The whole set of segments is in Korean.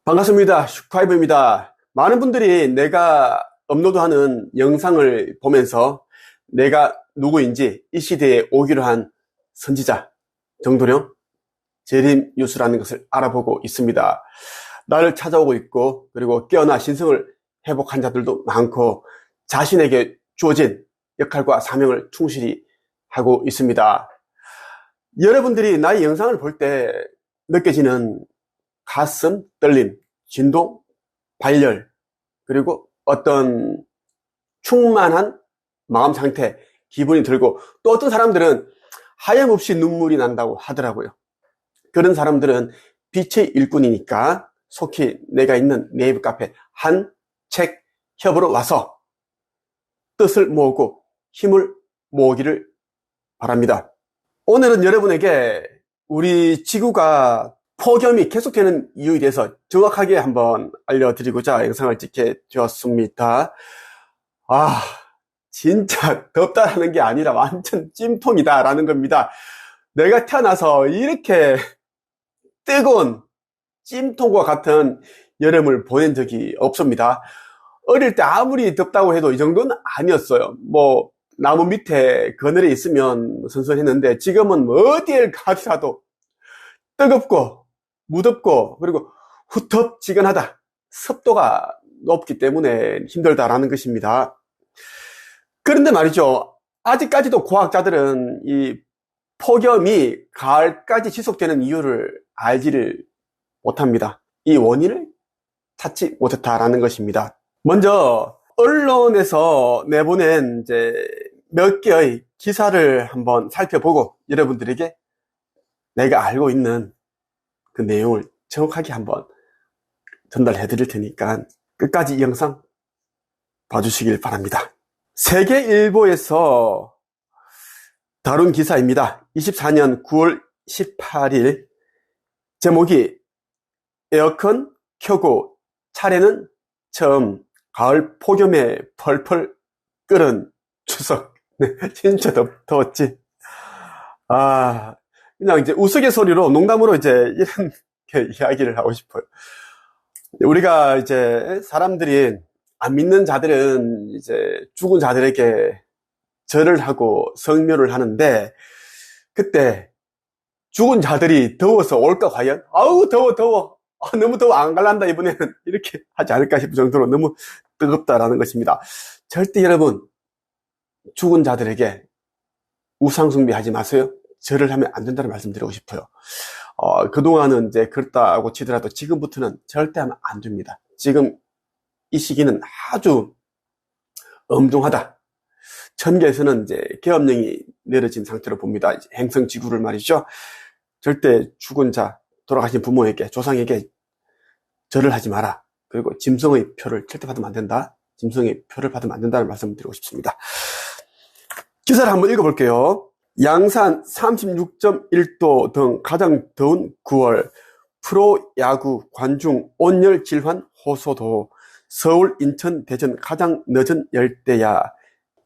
반갑습니다. 슈카이브입니다. 많은 분들이 내가 업로드하는 영상을 보면서 내가 누구인지 이 시대에 오기로 한 선지자, 정도령, 재림 유수라는 것을 알아보고 있습니다. 나를 찾아오고 있고, 그리고 깨어나 신성을 회복한 자들도 많고, 자신에게 주어진 역할과 사명을 충실히 하고 있습니다. 여러분들이 나의 영상을 볼 때 느껴지는 가슴 떨림, 진동, 발열, 그리고 어떤 충만한 마음 상태, 기분이 들고, 또 어떤 사람들은 하염없이 눈물이 난다고 하더라고요. 그런 사람들은 빛의 일꾼이니까 속히 내가 있는 네이버 카페 한책협으로 와서 뜻을 모으고 힘을 모으기를 바랍니다. 오늘은 여러분에게 우리 지구가 폭염이 계속되는 이유에 대해서 정확하게 한번 알려드리고자 영상을 찍게 되었습니다. 진짜 덥다라는 게 아니라 완전 찜통이다라는 겁니다. 내가 태어나서 이렇게 뜨거운 찜통과 같은 여름을 보낸 적이 없습니다. 어릴 때 아무리 덥다고 해도 이 정도는 아니었어요. 나무 밑에 그늘에 있으면 선선했는데 지금은 어디에 가더라도 뜨겁고 무덥고 그리고 후텁지근하다. 습도가 높기 때문에 힘들다라는 것입니다. 그런데 말이죠. 아직까지도 과학자들은 이 폭염이 가을까지 지속되는 이유를 알지를 못합니다. 이 원인을 찾지 못했다라는 것입니다. 먼저 언론에서 내보낸 몇 개의 기사를 한번 살펴보고 여러분들에게 내가 알고 있는 그 내용을 정확하게 한번 전달해 드릴 테니까 끝까지 이 영상 봐주시길 바랍니다. 세계일보에서 다룬 기사입니다. 24년 9월 18일 제목이 에어컨 켜고 차례는 처음 가을 폭염에 펄펄 끓은 추석. 네, 진짜 더웠지. 그냥 우스갯소리로 농담으로 이런 이야기를 하고 싶어요. 우리가 사람들이 안 믿는 자들은 죽은 자들에게 절을 하고 성묘를 하는데 그때 죽은 자들이 더워서 올까 과연? 아우 더워 너무 더워 안 갈란다 이번에는 이렇게 하지 않을까 싶을 정도로 너무 뜨겁다라는 것입니다. 절대 여러분 죽은 자들에게 우상 숭배하지 마세요. 절을 하면 안 된다는 말씀 드리고 싶어요. 그동안은 그렇다고 치더라도 지금부터는 절대 하면 안 됩니다. 지금 이 시기는 아주 엄중하다. 천계에서는 계엄령이 내려진 상태로 봅니다. 행성지구를 말이죠. 절대 죽은 자, 돌아가신 부모에게, 조상에게 절을 하지 마라. 그리고 짐승의 표를 절대 받으면 안 된다. 짐승의 표를 받으면 안 된다는 말씀을 드리고 싶습니다. 기사를 한번 읽어볼게요. 양산 36.1도 등 가장 더운 9월, 프로야구 관중 온열 질환 호소도, 서울, 인천, 대전 가장 늦은 열대야,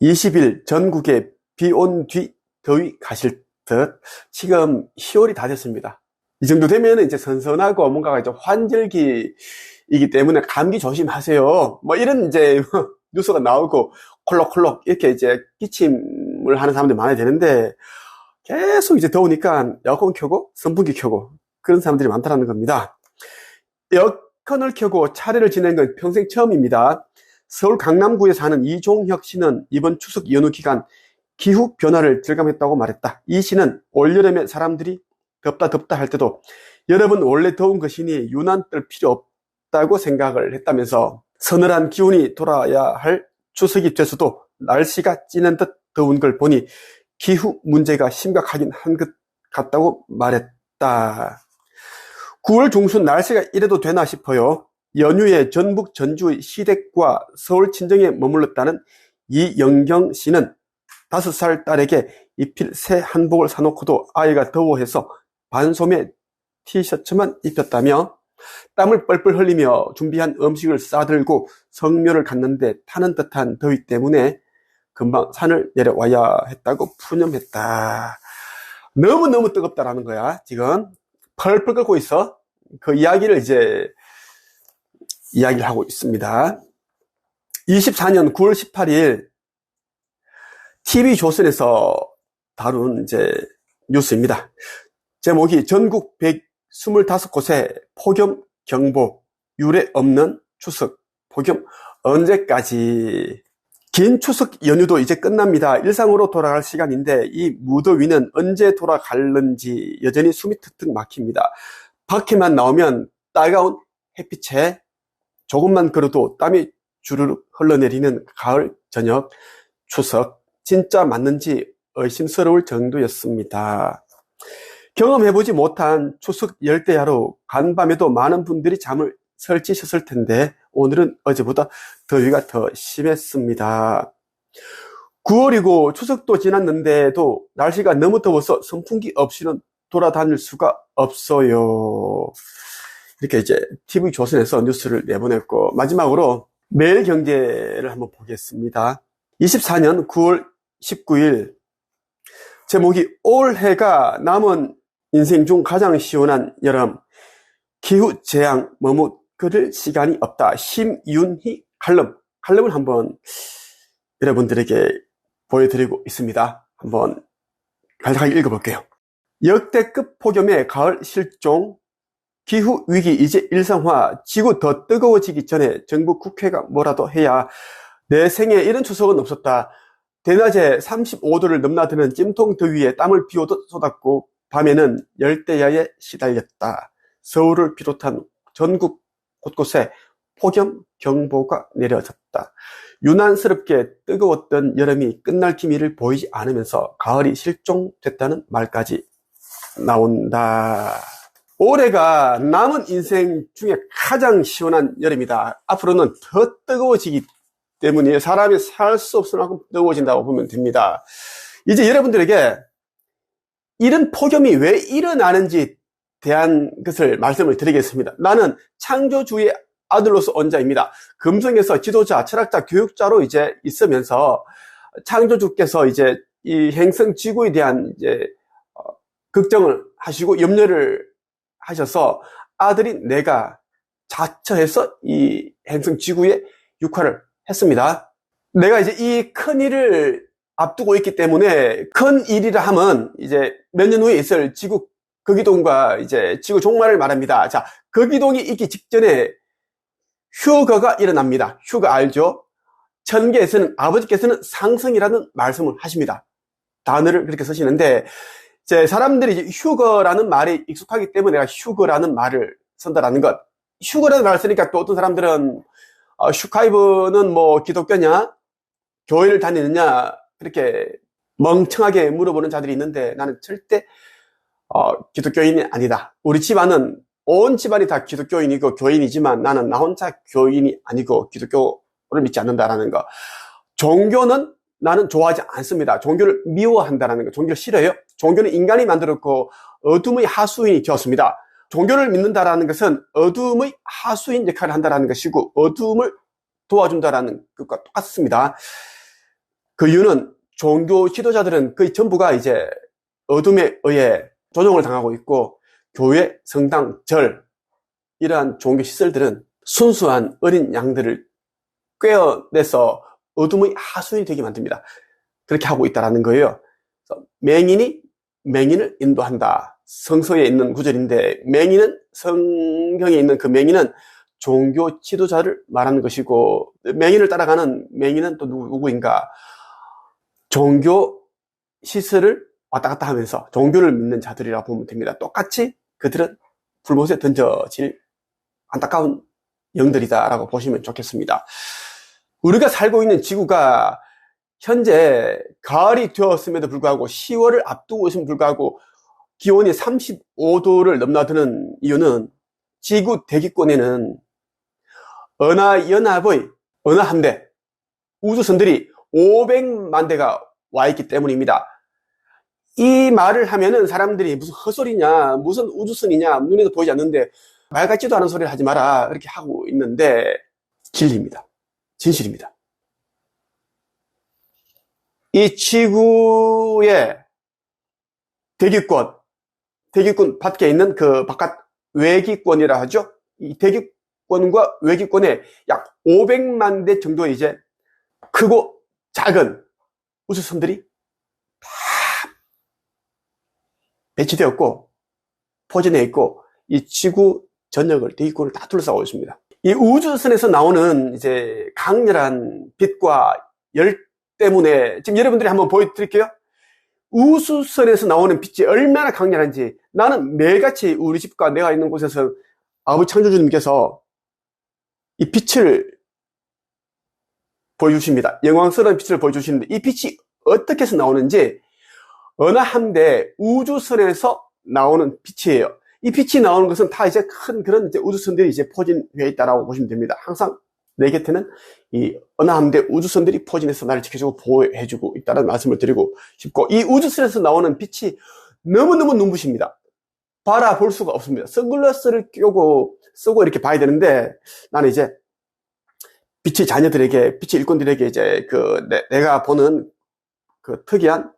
20일 전국에 비 온 뒤 더위 가실 듯. 지금 10월이 다 됐습니다. 이 정도 되면 선선하고 뭔가가 환절기이기 때문에 감기 조심하세요. 이런 뉴스가 나오고 콜록콜록 이렇게 기침을 하는 사람들이 많아야 되는데 계속 더우니까 에어컨 켜고 선풍기 켜고 그런 사람들이 많다는 겁니다. 에어컨을 켜고 차례를 지낸 건 평생 처음입니다. 서울 강남구에 사는 이종혁 씨는 이번 추석 연휴 기간 기후 변화를 절감했다고 말했다. 이 씨는 올여름에 사람들이 덥다 할 때도 여러분 원래 더운 것이니 유난 떨 필요 없다고 생각을 했다면서 서늘한 기운이 돌아야 할 추석이 돼서도 날씨가 찌는 듯 더운 걸 보니 기후 문제가 심각하긴 한 것 같다고 말했다. 9월 중순 날씨가 이래도 되나 싶어요. 연휴에 전북 전주의 시댁과 서울 친정에 머물렀다는 이영경 씨는 5살 딸에게 입힐 새 한복을 사놓고도 아이가 더워해서 반소매 티셔츠만 입혔다며 땀을 뻘뻘 흘리며 준비한 음식을 싸들고 성묘를 갔는데 타는 듯한 더위 때문에 금방 산을 내려와야 했다고 푸념했다. 너무너무 뜨겁다라는 거야. 지금 펄펄 끓고 있어. 그 이야기를 이야기를 하고 있습니다. 24년 9월 18일 TV조선에서 다룬 이제 뉴스입니다. 제목이 전국 125곳에 폭염 경보, 유례 없는 추석, 폭염 언제까지? 긴 추석 연휴도 이제 끝납니다. 일상으로 돌아갈 시간인데 이 무더위는 언제 돌아갈는지 여전히 숨이 턱턱 막힙니다. 밖에만 나오면 따가운 햇빛에 조금만 걸어도 땀이 주르륵 흘러내리는 가을 저녁 추석, 진짜 맞는지 의심스러울 정도였습니다. 경험해보지 못한 추석 열대야로 간밤에도 많은 분들이 잠을 설치셨을 텐데 오늘은 어제보다 더위가 더 심했습니다. 9월이고 추석도 지났는데도 날씨가 너무 더워서 선풍기 없이는 돌아다닐 수가 없어요. 이렇게 이제 TV조선에서 뉴스를 내보냈고, 마지막으로 매일경제를 한번 보겠습니다. 24년 9월 19일 제목이 올해가 남은 인생 중 가장 시원한 여름, 기후재앙 머뭇거릴 시간이 없다. 심윤희 칼럼을 한번 여러분들에게 보여드리고 있습니다. 한번 간략하게 읽어볼게요. 역대급 폭염의 가을 실종, 기후위기 이제 일상화, 지구 더 뜨거워지기 전에 정부 국회가 뭐라도 해야 내 생에 이런 추석은 없었다. 대낮에 35도를 넘나드는 찜통 더위에 땀을 비오듯 쏟았고 밤에는 열대야에 시달렸다. 서울을 비롯한 전국 곳곳에 폭염 경보가 내려졌다. 유난스럽게 뜨거웠던 여름이 끝날 기미를 보이지 않으면서 가을이 실종됐다는 말까지 나온다. 올해가 남은 인생 중에 가장 시원한 여름이다. 앞으로는 더 뜨거워지기 때문에 사람이 살 수 없을 만큼 뜨거워진다고 보면 됩니다. 이제 여러분들에게 이런 폭염이 왜 일어나는지 대한 것을 말씀을 드리겠습니다. 나는 창조주의 아들로서 온 자입니다. 금성에서 지도자, 철학자, 교육자로 이제 있으면서 창조주께서 이제 이 행성 지구에 대한 이제 걱정을 하시고 염려를 하셔서 아들인 내가 자처해서 이 행성 지구의 육화를 했습니다. 내가 이제 이 큰 일을 앞두고 있기 때문에 큰 일이라 하면 이제 몇 년 후에 있을 지구 극이동과 이제 지구 종말을 말합니다. 자, 극이동이 있기 직전에 휴거가 일어납니다. 휴거 알죠? 천계에서는 아버지께서는 상승이라는 말씀을 하십니다. 단어를 그렇게 쓰시는데 이제 사람들이 이제 휴거라는 말이 익숙하기 때문에 내가 휴거라는 말을 쓴다라는 것. 휴거라는 말을 쓰니까 또 어떤 사람들은 슈카이브는 뭐 기독교냐? 교회를 다니느냐? 그렇게 멍청하게 물어보는 자들이 있는데 나는 절대 기독교인이 아니다. 우리 집안은 온 집안이 다 기독교인이고 교인이지만 나는 나 혼자 교인이 아니고 기독교를 믿지 않는다라는 거. 종교는 나는 좋아하지 않습니다. 종교를 미워한다라는 거. 종교를 싫어해요. 종교는 인간이 만들었고 어둠의 하수인이 되었습니다. 종교를 믿는다라는 것은 어둠의 하수인 역할을 한다라는 것이고 어둠을 도와준다라는 것과 똑같습니다. 그 이유는 종교 지도자들은 거의 전부가 이제 어둠에 의해 조종을 당하고 있고 교회, 성당, 절 이러한 종교 시설들은 순수한 어린 양들을 꿰어내서 어둠의 하수인이 되게 만듭니다. 그렇게 하고 있다는 거예요. 맹인이 맹인을 인도한다. 성서에 있는 구절인데 맹인은 성경에 있는 그 맹인은 종교 지도자를 말하는 것이고 맹인을 따라가는 맹인은 또 누구인가? 종교 시설을 왔다 갔다 하면서 종교를 믿는 자들이라고 보면 됩니다. 똑같이 그들은 불못에 던져질 안타까운 영들이다라고 보시면 좋겠습니다. 우리가 살고 있는 지구가 현재 가을이 되었음에도 불구하고 10월을 앞두고 있음에도 불구하고 기온이 35도를 넘나드는 이유는 지구 대기권에는 은하연합의 어느 함대, 우주선들이 500만 대가 와 있기 때문입니다. 이 말을 하면은 사람들이 무슨 헛소리냐, 무슨 우주선이냐, 눈에도 보이지 않는데 말 같지도 않은 소리를 하지 마라 이렇게 하고 있는데 진리입니다. 진실입니다. 이 지구의 대기권 밖에 있는 그 바깥 외기권이라 하죠. 이 대기권 내기권과 외기권에 약 500만 대 정도의 이제 크고 작은 우주선들이 다 배치되었고 포진해 있고 이 지구 전역을 대기권을 다 둘러싸고 있습니다. 이 우주선에서 나오는 이제 강렬한 빛과 열 때문에 지금 여러분들이 한번 보여드릴게요. 우주선에서 나오는 빛이 얼마나 강렬한지 나는 매일같이 우리 집과 내가 있는 곳에서 아버지 창조주님께서 이 빛을 보여주십니다. 영광스러운 빛을 보여주시는데 이 빛이 어떻게 해서 나오는지 어느 함대 우주선에서 나오는 빛이에요. 이 빛이 나오는 것은 다 이제 큰 그런 이제 우주선들이 이제 포진되어 있다라고 보시면 됩니다. 항상 내 곁에는 이 어느 함대 우주선들이 포진해서 나를 지켜주고 보호해주고 있다는 말씀을 드리고 싶고, 이 우주선에서 나오는 빛이 너무너무 눈부십니다. 바라볼 수가 없습니다. 선글라스를 끼고 쓰고 이렇게 봐야 되는데 나는 이제 빛의 자녀들에게, 빛의 일꾼들에게 이제 내가 보는 그 특이한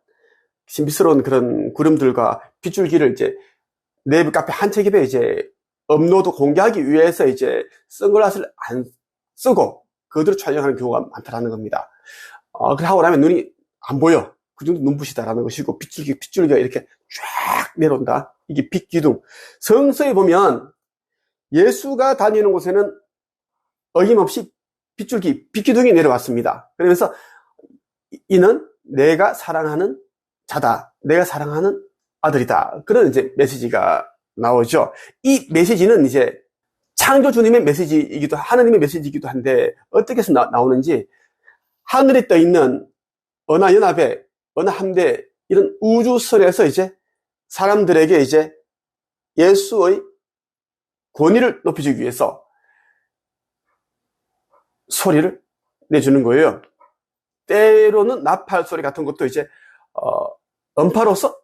신비스러운 그런 구름들과 빗줄기를 이제 네이버 카페 한 책에 이제 업로드 공개하기 위해서 이제 선글라스를 안 쓰고 그대로 촬영하는 경우가 많다라는 겁니다. 그렇게 하고 나면 눈이 안 보여. 그 정도 눈부시다라는 것이고, 빗줄기가 이렇게 쫙 내려온다. 이게 빛기둥. 성서에 보면 예수가 다니는 곳에는 어김없이 빛기둥이 내려왔습니다. 그러면서 이는 내가 사랑하는 자다. 내가 사랑하는 아들이다. 그런 이제 메시지가 나오죠. 이 메시지는 이제 창조주님의 메시지이기도, 하나님의 메시지이기도 한데, 어떻게 해서 나오는지, 하늘에 떠 있는 어느 연합에, 어느 함대, 이런 우주선에서 이제 사람들에게 이제 예수의 권위를 높여주기 위해서 소리를 내주는 거예요. 때로는 나팔 소리 같은 것도 이제, 음파로서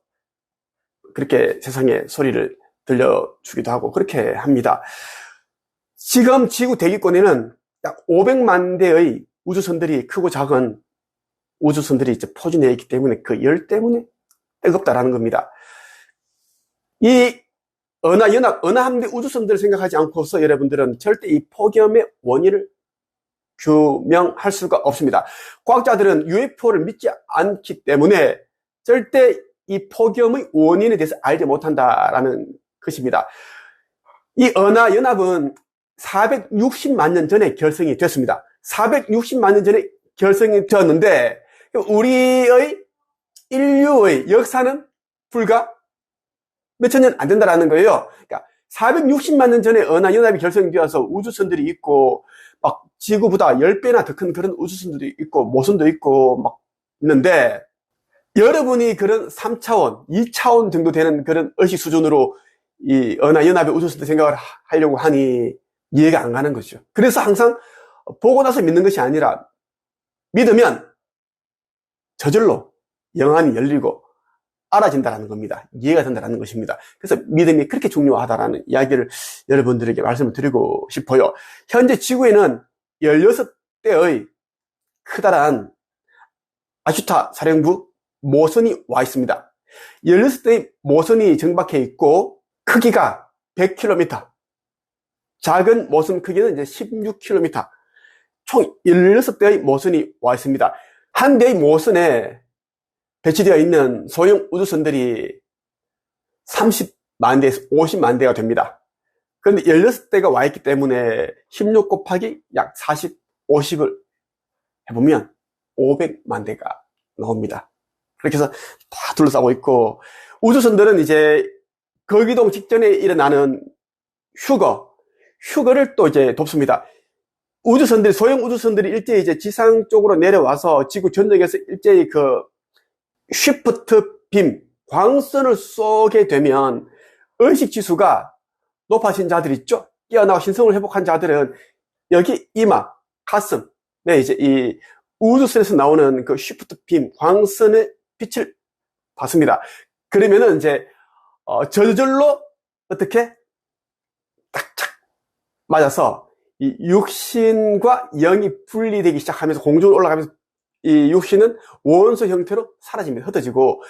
그렇게 세상에 소리를 들려주기도 하고 그렇게 합니다. 지금 지구 대기권에는 약 500만 대의 우주선들이, 크고 작은 우주선들이 이제 포진되어 있기 때문에 그 열 때문에 뜨겁다라는 겁니다. 이 어느 함대 우주선들을 생각하지 않고서 여러분들은 절대 이 폭염의 원인을 규명할 수가 없습니다. 과학자들은 UFO를 믿지 않기 때문에 절대 이 폭염의 원인에 대해서 알지 못한다라는 것입니다. 이 은하 연합은 460만 년 전에 결성이 됐습니다. 460만 년 전에 결성이 되었는데 우리의 인류의 역사는 불과 몇천 년 안 된다라는 거예요. 그러니까 460만 년 전에 은하 연합이 결성되어서 우주선들이 있고 막 지구보다 10배나 더 큰 그런 우주선들이 있고 모선도 있고 막 있는데, 여러분이 그런 3차원, 2차원 정도 되는 그런 의식 수준으로 이 은하 연합의 우주선들 생각을 하려고 하니 이해가 안 가는 거죠. 그래서 항상 보고 나서 믿는 것이 아니라 믿으면 저절로 영안이 열리고 알아진다는 겁니다. 이해가 된다는 것입니다. 그래서 믿음이 그렇게 중요하다는 이야기를 여러분들에게 말씀을 드리고 싶어요. 현재 지구에는 16대의 크다란 아슈타 사령부 모선이 와 있습니다. 16대의 모선이 정박해 있고 크기가 100km, 작은 모선 크기는 이제 16km, 총 16대의 모선이 와 있습니다. 한 대의 모선에 배치되어 있는 소형 우주선들이 30만 대에서 50만 대가 됩니다. 그런데 16대가 와 있기 때문에 16 곱하기 약 40, 50을 해보면 500만 대가 나옵니다. 그렇게 해서 다 둘러싸고 있고, 우주선들은 이제 거기동 직전에 일어나는 휴거를 또 이제 돕습니다. 우주선들이, 소형 우주선들이 일제히 이제 지상 쪽으로 내려와서 지구 전역에서 일제히 그 쉬프트 빔, 광선을 쏘게 되면 의식 지수가 높아진 자들 있죠? 깨어나고 신성을 회복한 자들은 여기 이마, 가슴, 이제 이 우주선에서 나오는 그 쉬프트 빔, 광선의 빛을 받습니다. 그러면은 이제, 저절로 어떻게 딱착 맞아서 이 육신과 영이 분리되기 시작하면서 공중으로 올라가면서 이 육신은 원소 형태로 사라집니다. 흩어지고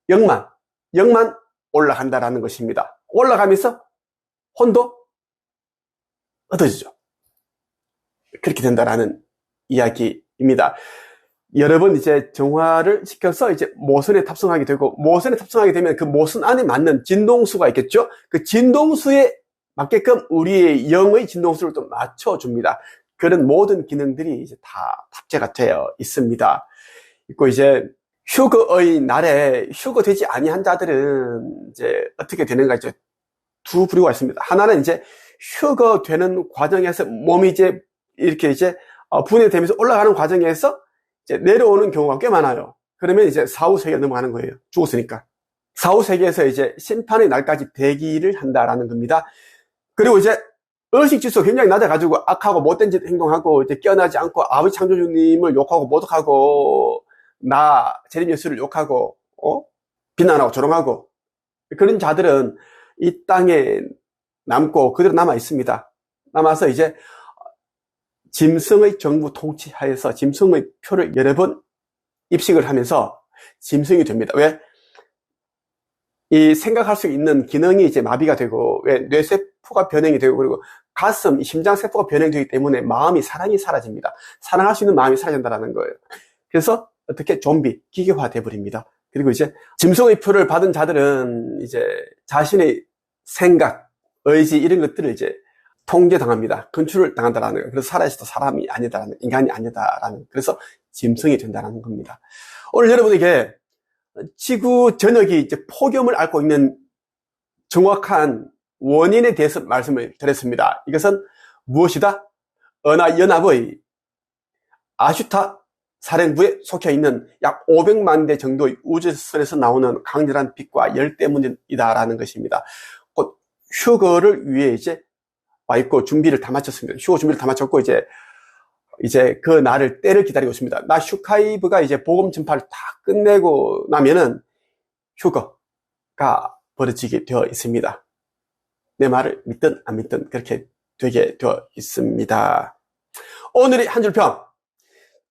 영만 올라간다라는 것입니다. 올라가면서 혼도 얻어지죠. 그렇게 된다라는 이야기입니다. 여러 번 이제 정화를 시켜서 이제 모선에 탑승하게 되고, 모선에 탑승하게 되면 그 모선 안에 맞는 진동수가 있겠죠? 그 진동수에 맞게끔 우리의 영의 진동수를 또 맞춰줍니다. 그런 모든 기능들이 이제 다 탑재가 되어 있습니다. 있고, 이제 휴거의 날에 휴거되지 아니한 자들은 이제 어떻게 되는가, 이제 두 부류가 있습니다. 하나는 이제 휴거되는 과정에서 몸이 이제 이렇게 이제 분해되면서 올라가는 과정에서 이제 내려오는 경우가 꽤 많아요. 그러면 이제 사후세계에 넘어가는 거예요. 죽었으니까. 사후세계에서 이제 심판의 날까지 대기를 한다라는 겁니다. 그리고 이제 의식지수가 굉장히 낮아가지고 악하고 못된 짓 행동하고 이제 깨어나지 않고 아버지 창조주님을 욕하고 모독하고 나 재림 예수를 욕하고 비난하고 조롱하고 그런 자들은 이 땅에 남고 그대로 남아 있습니다. 남아서 이제 짐승의 정부 통치하에서 짐승의 표를 여러 번 입식을 하면서 짐승이 됩니다. 왜? 이 생각할 수 있는 기능이 이제 마비가 되고, 왜? 뇌세포가 변형이 되고, 그리고 가슴, 심장세포가 변형되기 때문에 마음이, 사랑이 사라집니다. 사랑할 수 있는 마음이 사라진다는 거예요. 그래서 어떻게 좀비, 기계화 돼버립니다. 그리고 이제 짐승의 표를 받은 자들은 이제 자신의 생각, 의지 이런 것들을 이제 통제당합니다. 컨트롤 당한다라는 거예요. 그래서 살아있어도 사람이 아니다라는, 인간이 아니다라는, 그래서 짐승이 된다는 겁니다. 오늘 여러분에게 지구 전역이 이제 폭염을 앓고 있는 정확한 원인에 대해서 말씀을 드렸습니다. 이것은 무엇이다? 은하연합의 아슈타 사령부에 속해 있는 약 500만 대 정도의 우주선에서 나오는 강렬한 빛과 열 때문이다라는 것입니다. 곧 휴거를 위해 이제 와 있고 준비를 다 마쳤습니다. 휴거 준비를 다 마쳤고 이제 그 날을 때를 기다리고 있습니다. 나 슈카이브가 이제 복음 전파를 다 끝내고 나면은 휴거가 벌어지게 되어 있습니다. 내 말을 믿든 안 믿든 그렇게 되게 되어 있습니다. 오늘의 한 줄 평.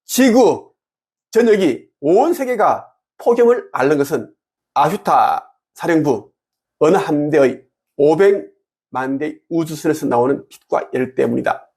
지구 전역이 온 세계가 폭염을 앓는 것은 아슈타 사령부 어느 함대의 500만 대 우주선에서 나오는 빛과 열 때문이다.